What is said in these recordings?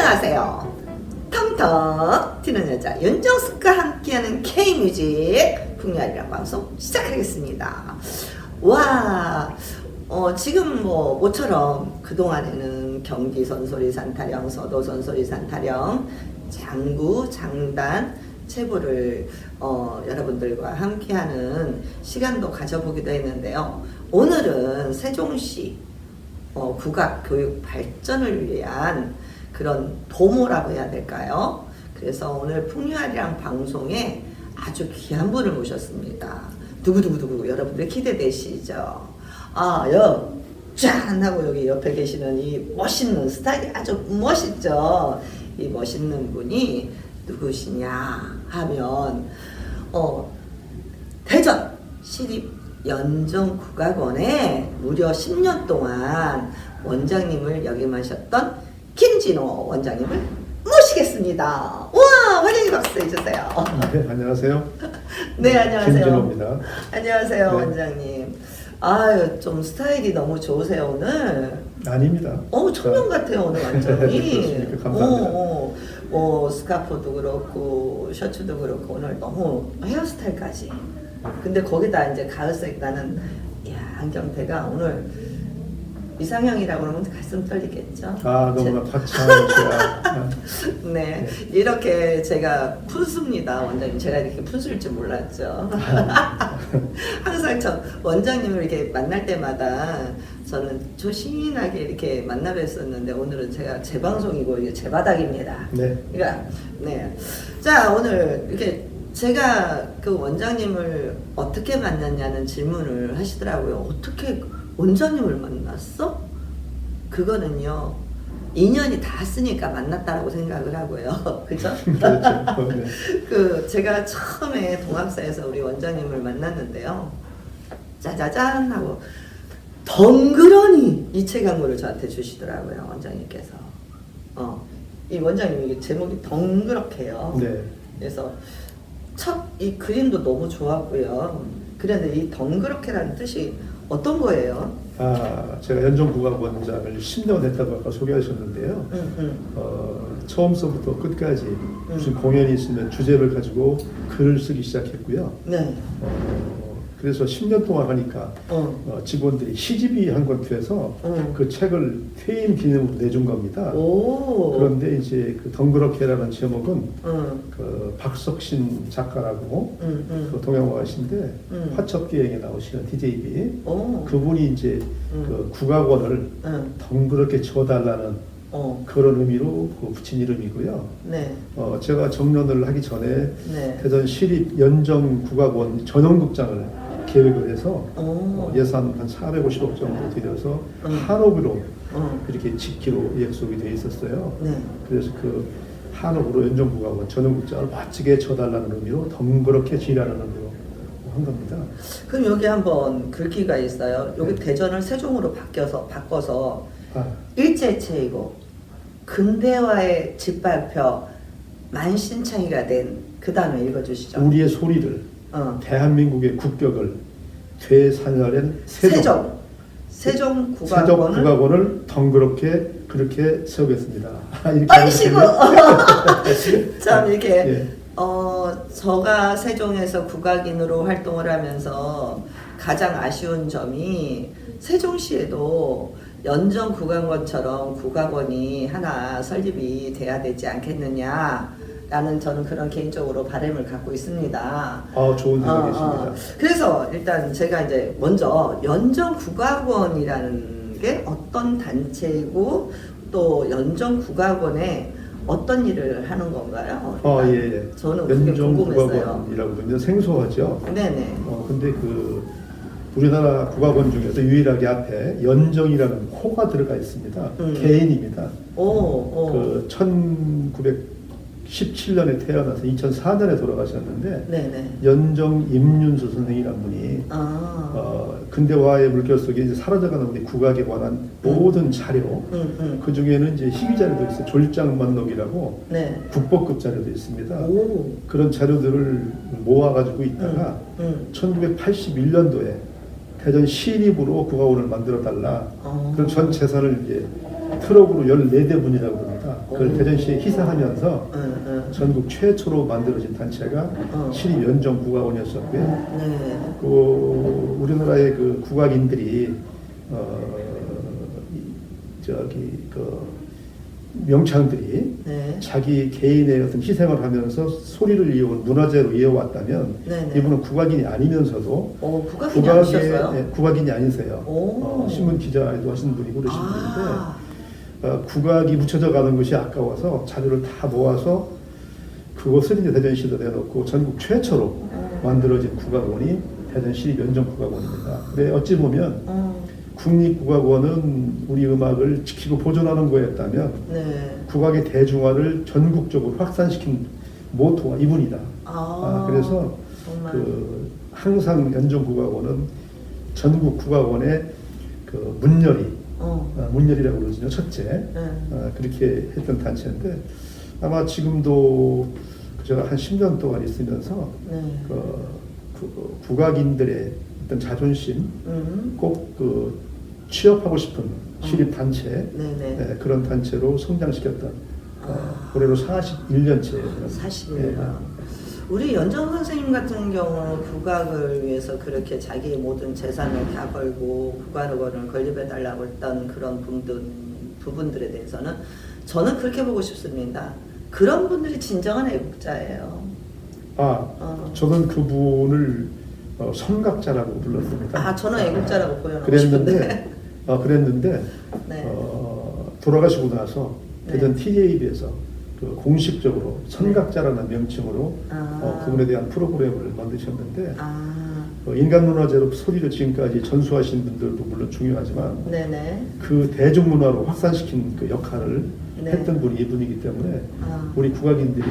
안녕하세요. 텅텅 튀는 여자 윤정숙과 함께하는 K뮤직 풍요아리랑 방송 시작하겠습니다. 와, 지금 모처럼 그동안에는 경기 선소리산 타령, 서도 선소리산 타령, 장구, 장단, 체부를 여러분들과 함께하는 시간도 가져보기도 했는데요. 오늘은 세종시 국악 교육 발전을 위한 그런 도모라고 해야 될까요? 그래서 오늘 풍류아리랑 방송에 아주 귀한 분을 모셨습니다. 두구두구두구 여러분들 기대되시죠? 짠! 하고 여기 옆에 계시는 이 멋있는 스타일이 아주 멋있죠? 이 멋있는 분이 누구시냐 하면 대전 시립연정국악원에 무려 10년 동안 원장님을 역임하셨던 김진호 원장님을 모시겠습니다. 와, 환영의 박수 해주세요. 네, 안녕하세요. 네, 안녕하세요. 김진호입니다. 안녕하세요, 네. 원장님. 아유, 좀 스타일이 너무 좋으세요, 오늘. 아닙니다. 청년 같아요, 오늘 완전히. 그렇습니까? 감사합니다. 스카프도 그렇고, 셔츠도 그렇고, 오늘 너무 헤어스타일까지. 근데 거기다 이제 가을색 나는, 안경테가 오늘 이상형이라고 그러면 가슴 떨리겠죠? 너무나 과찬이야. 네, 이렇게 제가 푼수입니다, 원장님. 제가 이렇게 푼수일 줄 몰랐죠. 항상 원장님을 이렇게 만날 때마다 저는 조신하게 이렇게 만나 뵀었는데 오늘은 제 방송이고 이게 제 바닥입니다. 네. 그러니까, 네. 자, 오늘 이렇게 제가 그 원장님을 어떻게 만났냐는 질문을 하시더라고요. 어떻게 원장님을 만났어? 그거는요, 인연이 닿았으니까 만났다라고 생각을 하고요. 그죠? 그렇죠. 네. 제가 처음에 동학사에서 우리 원장님을 만났는데요. 짜자잔 하고 덩그러니 이체 광고를 저한테 주시더라고요, 원장님께서. 이 원장님이 제목이 덩그렇게요. 네. 그래서 이 그림도 너무 좋았고요. 그런데 이 덩그렇게라는 뜻이 어떤 거예요? 제가 연정국악원장을 10년 했다고 아까 소개하셨는데요. 처음서부터 끝까지 무슨 공연이 있으면 주제를 가지고 글을 쓰기 시작했고요. 네. 그래서 10년 동안 하니까 직원들이 시집이 한 권 돼서 그 책을 퇴임 기념으로 내준 겁니다. 그런데 이제 그 덩그렇게라는 제목은 그 박석신 작가라고 그 동양화가신데 화첩기행에 나오시는 DJB 그분이 이제 그 국악원을 덩그렇게 쳐달라는 그런 의미로 붙인 이름이고요. 네. 제가 정년을 하기 전에 네. 대전 시립연정국악원 전용극장을 계획을 해서 예산 한 450억 정도 들여서 한옥으로 이렇게 짓기로 약속이 돼 있었어요. 네. 그래서 그 한옥으로 연정국악원 전용극장을 멋지게 쳐달라는 의미로 덩그렇게 지라는 의미로 한 겁니다. 그럼 여기 한번 글귀가 있어요. 여기 대전을 세종으로 바꿔서 일제체이고 근대화의 짓밟혀 만신창이가 된 그 단어 읽어주시죠. 우리의 소리를 대한민국의 국격을 되살려낸 세종 국악원을 덩그렇게 그렇게 세우겠습니다. 아이시고 참 이렇게 예. 저가 세종에서 국악인으로 활동을 하면서 가장 아쉬운 점이 세종시에도 연정국악원처럼 국악원이 하나 설립이 돼야 되지 않겠느냐 라는 저는 그런 개인적으로 바람을 갖고 있습니다. 좋은 생각이십니다. 그래서 일단 제가 이제 먼저 연정국악원이라는 게 어떤 단체이고 또 연정국악원에 어떤 일을 하는 건가요? 예. 저는 그게 궁금했어요. 연정국악원이라고 그러면 생소하죠. 네네. 근데 우리나라 국악원 중에서 유일하게 앞에 연정이라는 호가 들어가 있습니다. 개인입니다. 1917년에 태어나서 2004년에 돌아가셨는데 네네. 연정 임윤수 선생이라는 분이 근대화의 물결 속에 이제 사라져가는 우리 국악에 관한 모든 자료 그 중에는 이제 희귀 자료도 있어요. 졸장만록이라고 네. 국보급 자료도 있습니다. 그런 자료들을 모아가지고 있다가 1981년도에 대전 시립으로 국악원을 만들어 달라. 그럼 전 재산을 이제 트럭으로 14대분이라고 합니다. 그걸 대전시에 희사하면서 전국 최초로 만들어진 단체가 시립연정국악원이었었고요. 네. 그 우리나라의 그 국악인들이 명창들이 네. 자기 개인의 어떤 희생을 하면서 소리를 이어온 문화재로 이어왔다면 네네. 이분은 국악인이 아니면서도 국악인이 아니셨어요? 네, 국악인이 아니세요. 신문 기자도 하시는 분이고 그러신 분인데 국악이 묻혀져 가는 것이 아까워서 자료를 다 모아서 그것을 이제 대전시도 내놓고 전국 최초로 만들어진 국악원이 대전시립연정국악원입니다. 근데 어찌 보면 국립국악원은 우리 음악을 지키고 보존하는 거였다면 네. 국악의 대중화를 전국적으로 확산시킨 모토가 이분이다. 그래서 그 항상 연정국악원은 전국 국악원의 그 문열이라고 그러죠. 첫째. 그렇게 했던 단체인데 아마 지금도 제가 한 10년 동안 있으면서 국악인들의 어떤 자존심, 꼭 취업하고 싶은 시립 단체, 그런 단체로 성장시켰던 올해로 41년째예요. 41년. 우리 연정 선생님 같은 경우 국악을 위해서 그렇게 자기의 모든 재산을 다 걸고 국악원을 건립해달라고 했던 그런 부분들에 대해서는 저는 그렇게 보고 싶습니다. 그런 분들이 진정한 애국자예요. 저는 그분을 선각자라고 불렀습니다. 저는 애국자라고 표현하고 싶은데. 그랬는데 네. 돌아가시고 나서 대전 TJB에서 공식적으로 선각자라는 명칭으로 그분에 대한 프로그램을 만드셨는데 인간문화재로 소리를 지금까지 전수하신 분들도 물론 중요하지만 그 대중문화로 확산시킨 그 역할을 했던 분이 이분이기 때문에 우리 국악인들이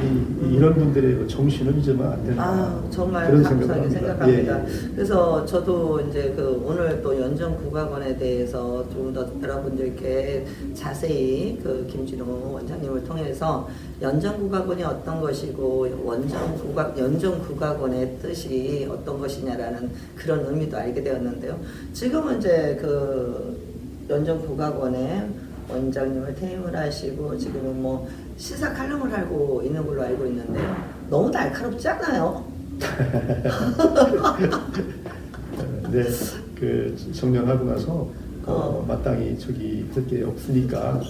이런 분들의 그 정신을 잊으면 안 된다. 정말 그런 감사하게 생각합니다. 예. 그래서 저도 이제 오늘 또 연정국악원에 대해서 좀 더 여러분들께 자세히 김진호 원장님을 통해서 연정국악원이 어떤 것이고 연정국악원의 뜻이 어떤 것이냐라는 그런 의미도 알게 되었는데요. 지금은 이제 연정국악원에 원장님을 퇴임을 하시고 지금은 시사 칼럼을 하고 있는 걸로 알고 있는데요. 너무 날카롭지 않아요? 네, 정년하고 나서 마땅히 할 게 없으니까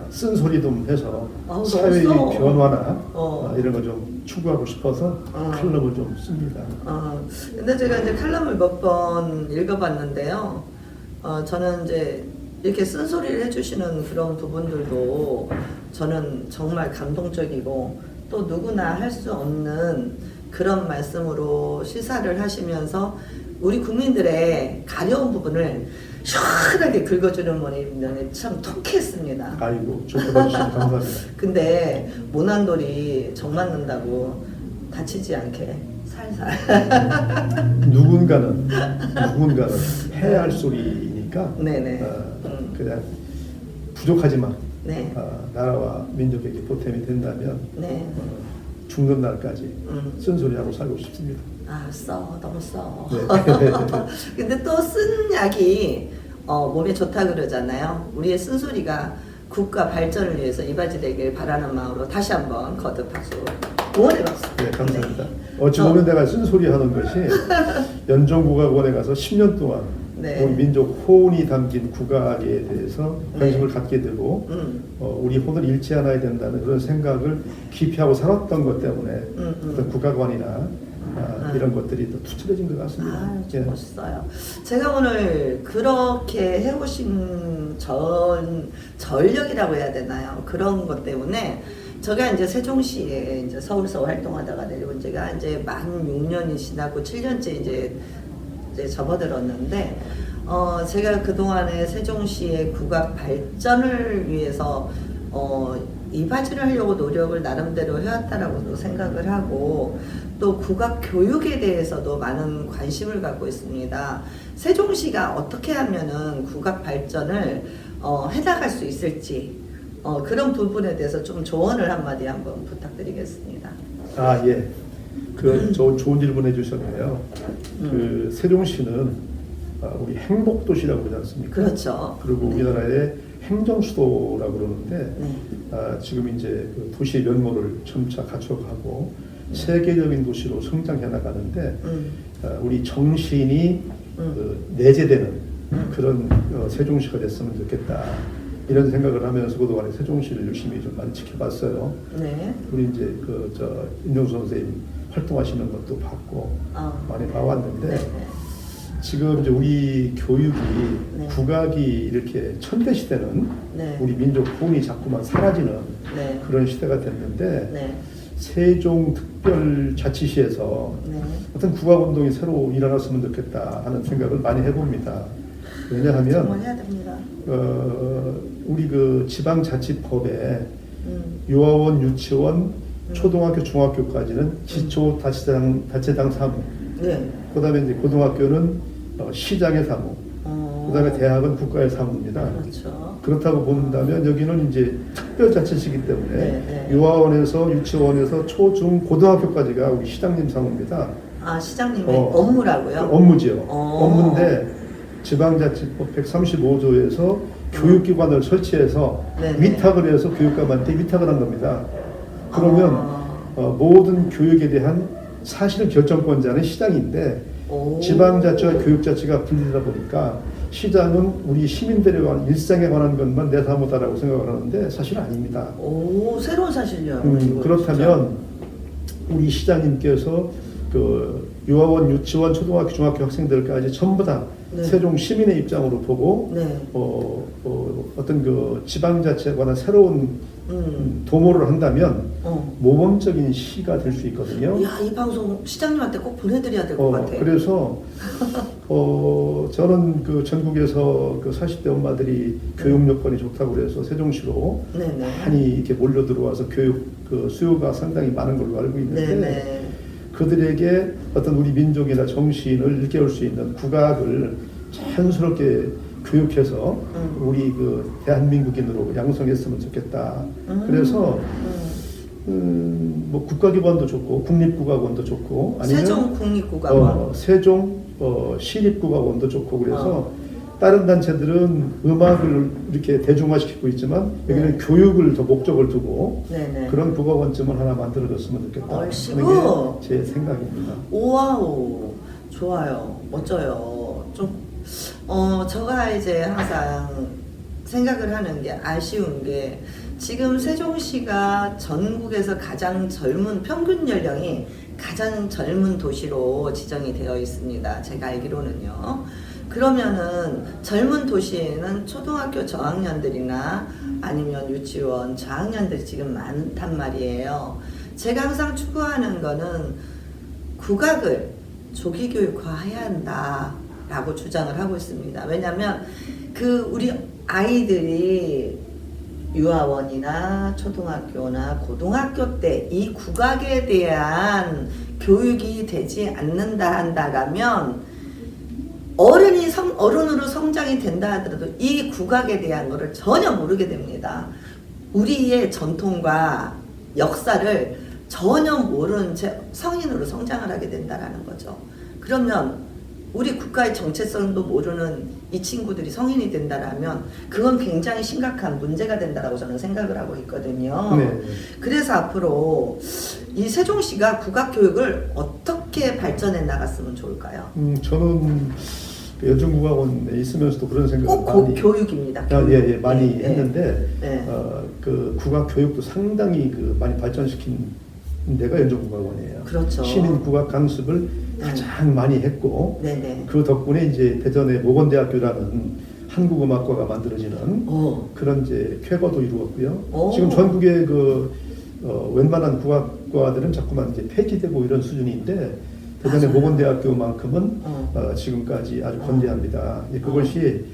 쓴소리 좀 해서 사회의 변화나 이런 거 좀 추구하고 싶어서 칼럼을 좀 씁니다. 근데 제가 이제 칼럼을 몇 번 읽어봤는데요. 저는 이제 이렇게 쓴소리를 해주시는 그런 부분들도 저는 정말 감동적이고 또 누구나 할 수 없는 그런 말씀으로 시사를 하시면서 우리 국민들의 가려운 부분을 시원하게 긁어주는 분이 참 통쾌했습니다. 아이고, 좀 들어주시면 감사합니다. 근데 모난돌이 정 맞는다고 다치지 않게 살살. 누군가는 해야 할 소리니까 그냥 부족하지만 나라와 민족에게 보탬이 된다면 죽는 날까지 쓴소리하고 살고 싶습니다. 너무 써. 근데 또 쓴 약이 몸에 좋다 그러잖아요. 우리의 쓴소리가 국가 발전을 위해서 이바지되길 바라는 마음으로 다시 한번 거듭 박수. 응원의 박수. 네, 감사합니다. 어찌 보면 내가 쓴소리 하는 것이 연정국악원에 가서 10년 동안 우리 민족 호운이 담긴 국악에 대해서 관심을 갖게 되고 우리 혼을 잃지 않아야 된다는 그런 생각을 깊이 하고 살았던 것 때문에 어떤 국악관이나 이런 것들이 더 투철해진 것 같습니다. 좀 멋있어요. 제가 오늘 그렇게 해오신 전력이라고 해야 되나요? 그런 것 때문에 제가 이제 세종시에 이제 서울서 활동하다가 내려온 제가 이제 만 6년이 지나고 7년째 이제 접어들었는데 제가 그동안에 세종시의 국악 발전을 위해서 이바지를 하려고 노력을 나름대로 해왔다라고도 생각을 하고 또 국악 교육에 대해서도 많은 관심을 갖고 있습니다. 세종시가 어떻게 하면은 국악 발전을 해나갈 수 있을지 그런 부분에 대해서 좀 조언을 한마디 한번 부탁드리겠습니다. 예. 좋은 질문 해주셨네요. 세종시는 우리 행복도시라고 그러지 않습니까? 그렇죠. 그리고 우리나라의 행정 수도라고 그러는데 지금 이제 그 도시의 면모를 점차 갖춰가고 세계적인 도시로 성장해 나가는데 우리 정신이 내재되는 그런 세종시가 됐으면 좋겠다. 이런 생각을 하면서 그동안에 세종시를 열심히 좀 많이 지켜봤어요. 네. 우리 이제 임종수 선생님 활동하시는 것도 봤고 많이 봐왔는데 네. 지금 이제 우리 교육이 네. 국악이 이렇게 천대 시대는 네. 우리 민족 부흥이 자꾸만 사라지는 네. 그런 시대가 됐는데 네. 세종특별자치시에서 네. 어떤 국악운동이 새로 일어났으면 좋겠다 하는 생각을 많이 해봅니다. 왜냐하면 정말 해야 됩니다. 우리 그 지방자치법에 유아원, 유치원, 초등학교, 중학교까지는 지초 자치당 사무. 네. 그다음에 이제 고등학교는 시장의 사무. 그다음에 대학은 국가의 사무입니다. 그렇죠. 그렇다고 본다면 여기는 이제 특별자치시기 때문에 네. 유아원에서 유치원에서 초, 중, 고등학교까지가 우리 시장님 사무입니다. 아, 시장님의 업무라고요? 업무지요. 업무인데 지방자치법 135조에서 교육기관을 설치해서 위탁을 해서 교육감한테 위탁을 한 겁니다. 그러면 모든 교육에 대한 사실 결정권자는 시장인데 지방자치와 교육자치가 분리되다 보니까 시장은 우리 시민들에 관한 일상에 관한 것만 내 사무다라고 생각을 하는데 사실 아닙니다. 오, 새로운 사실이요. 그렇다면 우리 시장님께서 그 유아원, 유치원, 초등학교, 중학교 학생들까지 전부 다 세종 시민의 입장으로 보고 어떤 그 지방자치에 관한 새로운 도모를 한다면 모범적인 시가 될 수 있거든요. 야, 이 방송 시장님한테 꼭 보내드려야 될 것 같아요. 그래서 저는 그 전국에서 그 40대 엄마들이 교육 여건이 좋다고 그래서 세종시로 많이 이렇게 몰려 들어와서 교육 그 수요가 상당히 많은 걸로 알고 있는데 그들에게 어떤 우리 민족이나 정신을 일깨울 수 있는 국악을 자연스럽게 교육해서 우리 그 대한민국인으로 양성했으면 좋겠다. 그래서 뭐 국가기관도 좋고 국립국악원도 좋고 아니면 세종 국립국악원, 세종 시립국악원도 좋고 그래서 다른 단체들은 음악을 이렇게 대중화시키고 있지만 여기는 교육을 더 목적을 두고 그런 국악원쯤을 하나 만들어줬으면 좋겠다. 얼씨구. 게 제 생각입니다. 오와우, 좋아요, 멋져요. 좀 제가 이제 항상 생각을 하는 게 아쉬운 게 지금 세종시가 전국에서 가장 젊은 평균 연령이 가장 젊은 도시로 지정이 되어 있습니다. 제가 알기로는요. 그러면은 젊은 도시에는 초등학교 저학년들이나 아니면 유치원 저학년들이 지금 많단 말이에요. 제가 항상 추구하는 거는 국악을 조기 교육화해야 한다라고 주장을 하고 있습니다. 왜냐하면 그 우리 아이들이 유아원이나 초등학교나 고등학교 때 이 국악에 대한 교육이 되지 않는다 한다면 어른으로 성장이 된다 하더라도 이 국악에 대한 것을 전혀 모르게 됩니다. 우리의 전통과 역사를 전혀 모르는 채 성인으로 성장을 하게 된다라는 거죠. 그러면 우리 국가의 정체성도 모르는 이 친구들이 성인이 된다라면 그건 굉장히 심각한 문제가 된다라고 저는 생각을 하고 있거든요. 그래서 앞으로 이 세종시가 국악 교육을 어떻게 발전해 나갔으면 좋을까요? 저는 연중국악원에 있으면서도 그런 생각을 많이 교육입니다. 교육. 많이 했는데 그 국악 교육도 상당히 많이 발전시킨 데가 연중국악원이에요. 그렇죠. 시민 국악 강습을 가장 많이 했고 그 덕분에 이제 대전의 모건대학교라는 한국음악과가 만들어지는 그런 이제 쾌거도 이루었고요. 지금 전국의 웬만한 국악과들은 자꾸만 이제 폐지되고 이런 수준인데 대전의 모건대학교만큼은 지금까지 아주 건대합니다. 그것이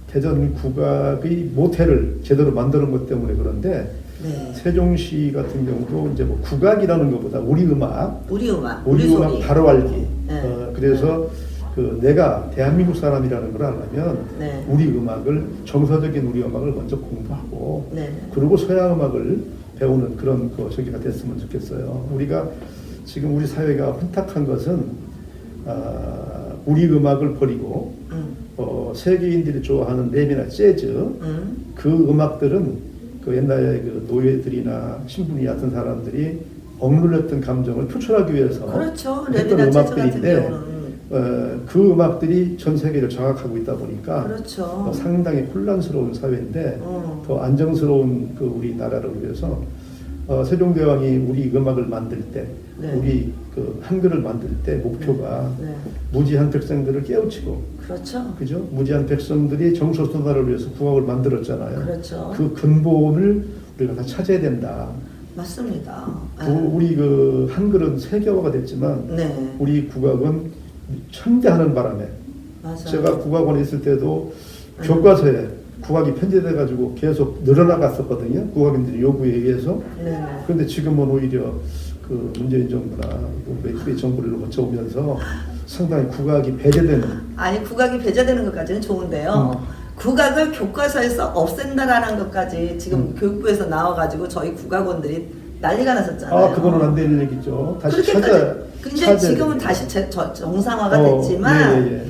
대전 국악의 모태를 제대로 만드는 것 때문에 그런데 세종시 같은 경우도 이제 뭐 국악이라는 것보다 우리 음악 바로 알기. 그래서 내가 대한민국 사람이라는 걸 알려면 우리 음악을 정서적인 우리 음악을 먼저 공부하고 그리고 서양 음악을 배우는 그런 저기가 됐으면 좋겠어요. 우리가 지금 우리 사회가 혼탁한 것은 우리 음악을 버리고 세계인들이 좋아하는 랩이나 재즈 그 음악들은 그 옛날에 그 노예들이나 신분이 얕은 사람들이 억눌렸던 감정을 표출하기 위해서 그렇죠. 했던 랩이나 재즈 같은 음악들인데 경우는 그 음악들이 전 세계를 장악하고 있다 보니까 그렇죠. 상당히 혼란스러운 사회인데 더 안정스러운 그 우리나라를 위해서 세종대왕이 우리 음악을 만들 때 네. 우리 그 한글을 만들 때 목표가 네. 무지한 백성들을 깨우치고 그렇죠. 그죠? 무지한 백성들이 정서순환을 위해서 국악을 만들었잖아요. 그렇죠. 그 근본을 우리가 다 찾아야 된다. 맞습니다. 우리 그 한글은 세계화가 됐지만 네. 우리 국악은 천대하는 바람에 맞아요. 제가 국악원에 있을 때도 교과서에 국악이 편제돼 가지고 계속 늘어나갔었거든요. 국악인들이 요구에 의해서. 네. 그런데 지금은 오히려 그 문재인 정부나 그 정부를 거쳐오면서 상당히 국악이 배제되는. 아니 국악이 배제되는 것까지는 좋은데요. 국악을 교과서에서 없앤다라는 것까지 지금 교육부에서 나와가지고 저희 국악원들이 난리가 났었잖아요. 그거는 안 되는 얘기죠. 다시 근데 지금은 다시 정상화가 됐지만 예.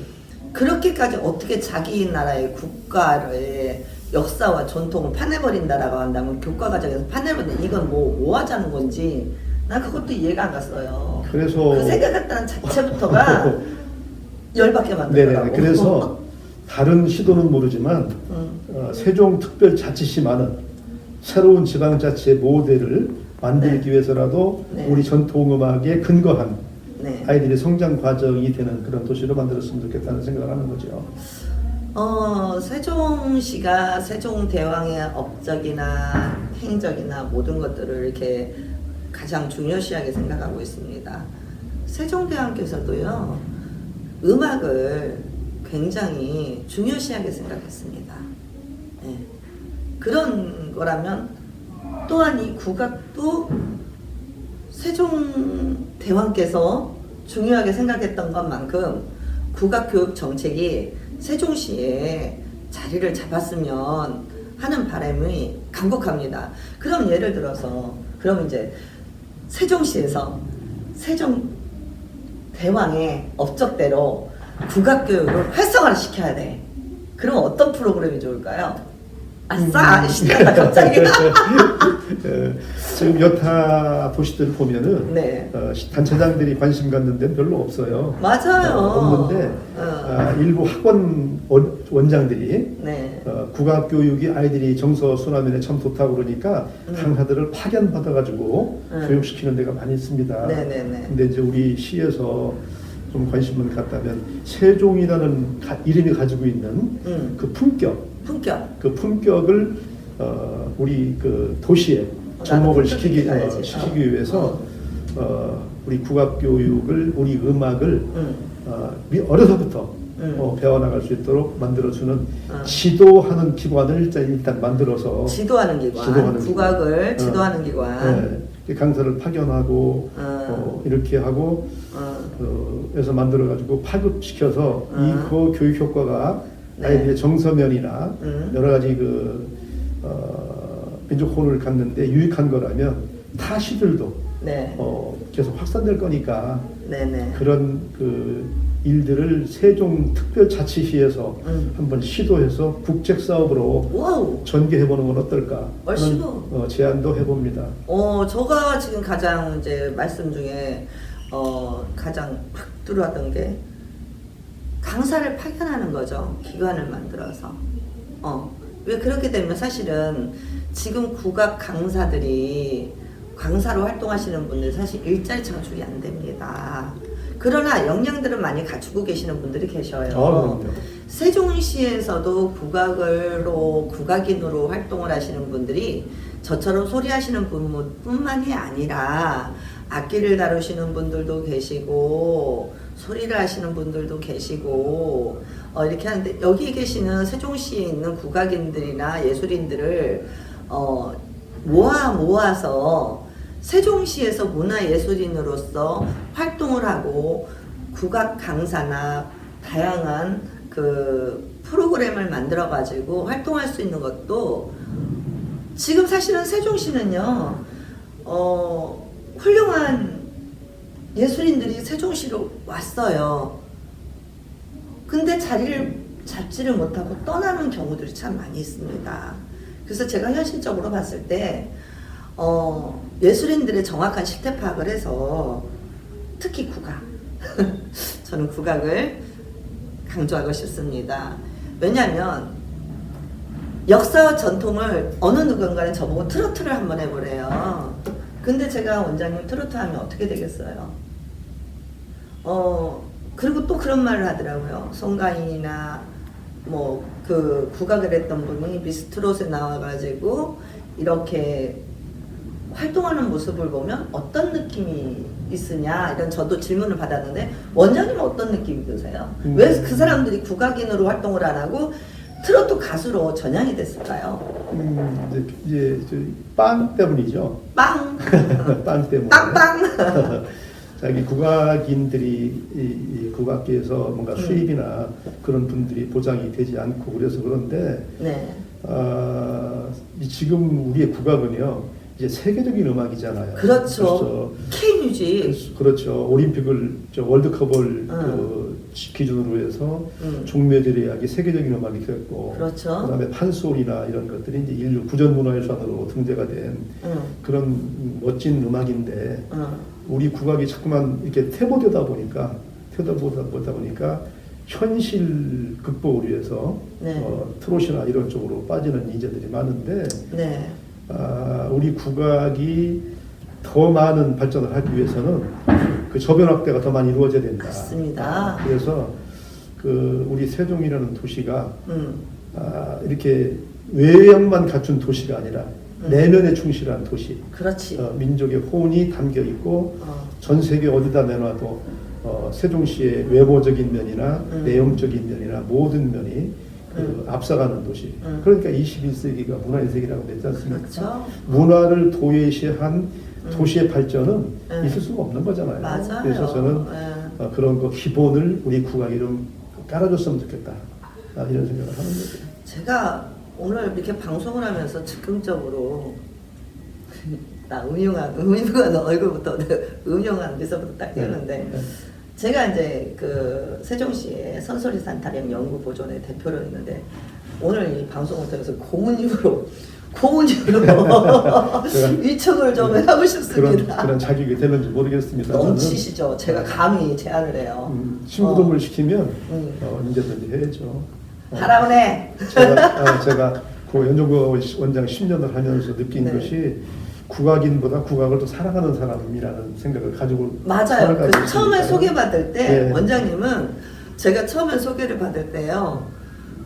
그렇게까지 어떻게 자기 나라의 국가의 역사와 전통을 파내버린다라고 한다면 교과 과정에서 파내버린다. 이건 뭐 하자는 건지 난 그것도 이해가 안 갔어요. 그래서 그 생각했다는 자체부터가 열받게 만들더라고. 네네. 그래서 다른 시도는 모르지만 세종특별자치시만은 새로운 지방자치의 모델을 만들기 위해서라도 우리 전통음악에 근거한 아이들의 성장 과정이 되는 그런 도시로 만들었으면 좋겠다는 생각을 하는 거죠. 세종시가 세종대왕의 업적이나 행적이나 모든 것들을 이렇게 가장 중요시하게 생각하고 있습니다. 세종대왕께서도요, 음악을 굉장히 중요시하게 생각했습니다. 네. 그런 거라면 또한 이 국악도 세종대왕께서 중요하게 생각했던 것만큼 국악교육 정책이 세종시에 자리를 잡았으면 하는 바람이 간곡합니다. 그럼 예를 들어서 그럼 이제 세종시에서 세종대왕의 업적대로 국악교육을 활성화를 시켜야 돼. 그럼 어떤 프로그램이 좋을까요? 아싸! 신난다 갑자기. 지금 여타 도시들 보면은 네. 단체장들이 관심 갖는 데는 별로 없어요. 맞아요. 없는데 일부 학원 원장들이 네. 국악교육이 아이들이 정서 순환면에 참 좋다고 그러니까 강사들을 파견받아가지고 교육시키는 데가 많이 있습니다. 네네네. 근데 이제 우리 시에서 좀 관심을 갖다면 세종이라는 이름이 가지고 있는 그 품격, 그 품격을 우리 그 도시에 접목을 시키기 위해서 우리 국악 교육을 우리 음악을 어려서부터 배워나갈 수 있도록 만들어주는 지도하는 기관을 일단 만들어서 지도하는 기관, 국악을 지도하는 기관. 네, 강사를 파견하고 이렇게 하고 해서 만들어가지고 파급시켜서 그 교육 효과가 아이들의 정서면이나 여러 가지 그 민족 혼을 갖는데 유익한 거라면 타 시들도 계속 확산될 거니까 그런 그 일들을 세종특별자치시에서 한번 시도해서 국책 사업으로 전개해보는 건 어떨까 하는 제안도 해봅니다. 제가 지금 가장 이제 말씀 중에 가장 확 들어왔던 게 강사를 파견하는 거죠. 기관을 만들어서. 왜 그렇게 되면 사실은 지금 국악 강사들이 강사로 활동하시는 분들 사실 일자리 창출이 안 됩니다. 그러나 역량들은 많이 갖추고 계시는 분들이 계셔요. 세종시에서도 국악인으로 활동을 하시는 분들이 저처럼 소리하시는 분뿐만이 아니라 악기를 다루시는 분들도 계시고 소리를 하시는 분들도 계시고 이렇게 하는데 여기 계시는 세종시에 있는 국악인들이나 예술인들을 모아서 세종시에서 문화예술인으로서 활동을 하고 국악 강사나 다양한 그 프로그램을 만들어 가지고 활동할 수 있는 것도 지금 사실은 세종시는요 훌륭한 자리를 잡지를 못하고 떠나는 경우들이 참 많이 있습니다. 그래서 제가 현실적으로 봤을 때 예술인들의 정확한 실태 파악을 해서 특히 국악 저는 국악을 강조하고 싶습니다. 왜냐하면 역사와 전통을 어느 누군가는 저보고 트로트를 한번 해보래요. 근데 제가 원장님 트로트 하면 어떻게 되겠어요? 그리고 또 그런 말을 하더라고요. 송가인이나 뭐 그 국악을 했던 분이 미스트롯에 나와가지고 이렇게 활동하는 모습을 보면 어떤 느낌이 있으냐 이런 저도 질문을 받았는데 원장님은 어떤 느낌이 드세요? 왜 그 사람들이 국악인으로 활동을 안 하고 트로트 가수로 전향이 됐을까요? 이제 빵 때문이죠. 빵! 빵 때문에. 빵빵! 자기 국악인들이 이 국악계에서 뭔가 수입이나 그런 분들이 보장이 되지 않고 그래서 그런데 네. 지금 우리의 국악은요 이제 세계적인 음악이잖아요. 그렇죠. K뮤직. 그렇죠. 올림픽을 월드컵을 기준으로 해서 종묘제례악이 세계적인 음악이 됐고, 그렇죠. 그다음에 판소리나 이런 것들이 이제 인류 구전문화유산으로 등재가 된 그런 멋진 음악인데 우리 국악이 자꾸만 이렇게 퇴보되다 보니까 현실 극복을 위해서 네. 트롯이나 이런 쪽으로 빠지는 인재들이 많은데. 네. 우리 국악이 더 많은 발전을 하기 위해서는 그 저변 확대가 더 많이 이루어져야 된다. 맞습니다. 그래서 우리 세종이라는 도시가 이렇게 외형만 갖춘 도시가 아니라 내면에 충실한 도시. 그렇지. 민족의 혼이 담겨 있고 전 세계 어디다 내놔도 세종시의 외모적인 면이나 내용적인 면이나 모든 면이 앞서가는 도시. 그러니까 21세기가 문화의 세기라고 냈지 않습니까? 그렇죠. 문화를 도외시한 도시의 발전은 있을 수가 없는 거잖아요. 맞아요. 그래서 저는 그런 거 기본을 우리 국악이 좀 깔아줬으면 좋겠다. 이런 생각을 하는 거죠. 제가 오늘 이렇게 방송을 하면서 즉흥적으로 나 음흉한 얼굴부터 음흉한 미소부터 딱 띄었는데 제가 이제 그 세종시의 선소리 산타령 연구 보존의 대표로 있는데 오늘 이 방송을 통해서 고문입으로 위촉을 좀 하고 싶습니다. 그런 자격이 되는지 모르겠습니다. 넘치시죠. 제가 감히 제안을 해요. 신부름을 시키면 언제든지 해야죠. 바라오네. 제가 그 연정구 원장 10년을 하면서 느낀 네. 것이 국악인보다 국악을 더 사랑하는 사람이라는 생각을 가지고 맞아요. 그 처음에 소개받을 때 네. 원장님은 제가 처음에 소개를 받을 때요.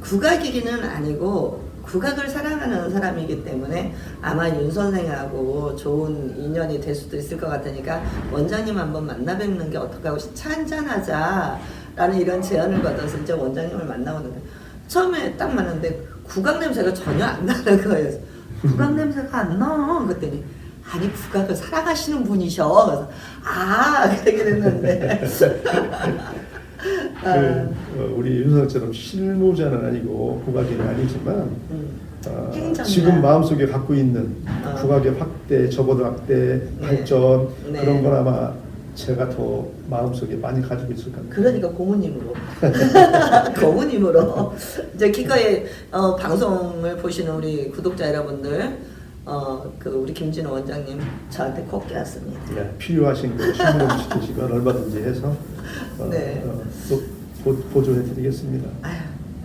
국악이기는 아니고 국악을 사랑하는 사람이기 때문에 아마 윤 선생하고 좋은 인연이 될 수도 있을 것 같으니까 원장님 한번 만나 뵙는 게 어떨까 하고 차 한잔하자 라는 이런 제안을 받아서 이제 원장님을 만나보는데 처음에 딱 만났는데 국악 냄새가 전혀 안 나는 거예요. 국악 냄새가 안 나. 그랬더니 아니 국악을 사랑하시는 분이셔. 그래서 그렇게 됐는데 우리 윤선처럼 실무자는 아니고 국악인은 아니지만 행정가. 지금 마음속에 갖고 있는 국악의 확대, 저보다 확대, 발전 네. 그런 건 아마 제가 더 마음속에 많이 가지고 있을 겁니다. 그러니까 고모님으로 고모님으로 이제 기꺼이 방송을 보시는 우리 구독자 여러분들 그 우리 김진호 원장님 저한테 꼭 껴왔습니다. 네, 필요하신 거 신문 시키시면 얼마든지 해서 네. 또 보조해드리겠습니다. 아유,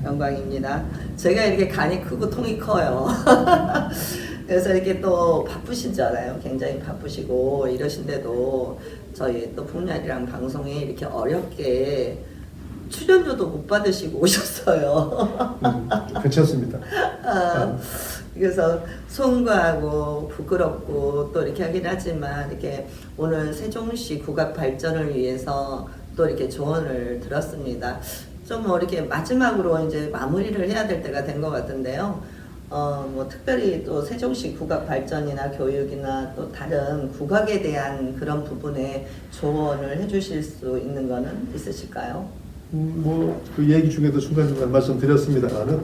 영광입니다. 제가 이렇게 간이 크고 통이 커요. 그래서 이렇게 또 바쁘시잖아요. 굉장히 바쁘시고 이러신데도 저희 또 풍년이랑 방송에 이렇게 어렵게 출연료도 못 받으시고 오셨어요. 괜찮습니다. 그래서 송구하고 부끄럽고 또 이렇게 하긴 하지만 이렇게 오늘 세종시 국악 발전을 위해서 또 이렇게 조언을 들었습니다. 좀 뭐 이렇게 마지막으로 이제 마무리를 해야 될 때가 된 것 같은데요. 뭐 특별히 또 세종시 국악 발전이나 교육이나 또 다른 국악에 대한 그런 부분에 조언을 해주실 수 있는 거는 있으실까요? 뭐 그 얘기 중에도 중간중간 말씀드렸습니다만은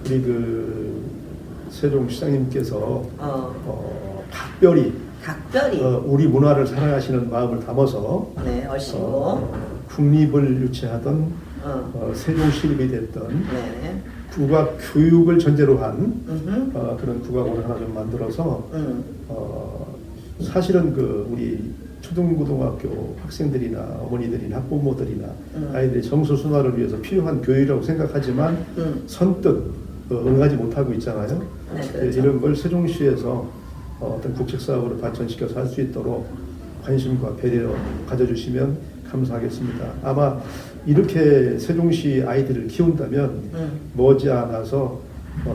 우리 그 세종시장님께서 각별히 우리 문화를 사랑하시는 마음을 담아서 네, 얼씨구 국립을 유치하던 세종시립이 됐던 네. 국악 교육을 전제로 한 그런 국악원을 하나 좀 만들어서 사실은 그 우리 초등고등학교 학생들이나 어머니들이나 학부모들이나 아이들의 정서 순환을 위해서 필요한 교육이라고 생각하지만 선뜻 응하지 못하고 있잖아요. 네, 그렇죠. 이런 걸 세종시에서 어떤 국책사업으로 발전시켜서 할 수 있도록 관심과 배려 가져주시면 감사하겠습니다. 아마 이렇게 세종시 아이들을 키운다면 머지않아서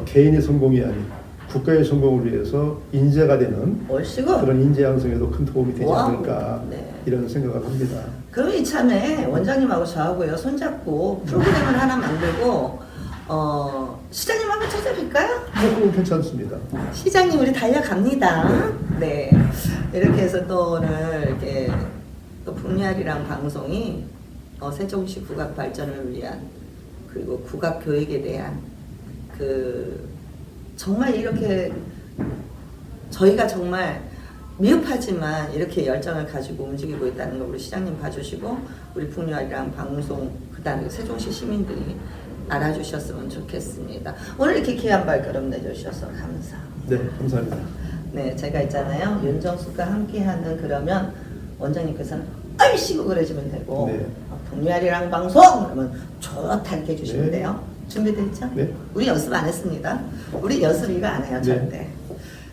개인의 성공이 아닌 국가의 성공을 위해서 인재가 되는 얼씨구. 그런 인재 양성에도 큰 도움이 되지 와우. 않을까 네. 이런 생각을 합니다. 그럼 이참에 원장님하고 저하고요 손잡고 프로그램을 하나 만들고 시장님 한번 찾아뵐까요? 그건 괜찮습니다. 시장님 우리 달려갑니다. 네. 이렇게 해서 또 오늘 이렇게 또 북리알이랑 방송이 세종시 국악 발전을 위한 그리고 국악 교육에 대한 그 정말 이렇게 저희가 정말 미흡하지만 이렇게 열정을 가지고 움직이고 있다는 걸 우리 시장님 봐주시고 우리 북리알이랑 방송 그다음에 세종시 시민들이 알아주셨으면 좋겠습니다. 오늘 이렇게 귀한 발걸음 내주셔서 감사합니다. 네, 감사합니다. 네, 제가 있잖아요. 윤정수가 함께하는 그러면 원장님께서는 얼씨구 그러시면 되고 네. 북리알이랑 방송 그러면 좋다 이렇게 해주시면 네. 돼요. 준비됐죠? 네. 우리 연습 안 했습니다. 우리 연습 이거 안 해요, 네. 절대.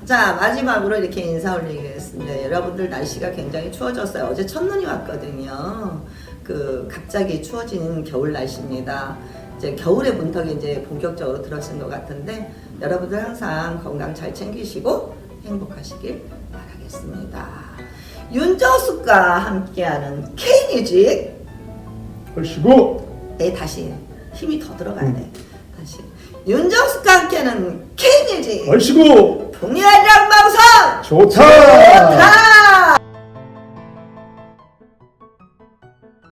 자, 마지막으로 이렇게 인사 올리겠습니다. 여러분들 날씨가 굉장히 추워졌어요. 어제 첫눈이 왔거든요. 그 갑자기 추워진 겨울 날씨입니다. 이제 겨울의 문턱이 이제 본격적으로 들어진 것 같은데 여러분들 항상 건강 잘 챙기시고 행복하시길 바라겠습니다. 윤정숙과 함께하는 K뮤직. 얼씨구. 다시 힘이 더 들어가야 돼. 다시 윤정숙과 함께하는 K뮤직. 얼씨구. 북리알이랑 방송 좋다. 좋다.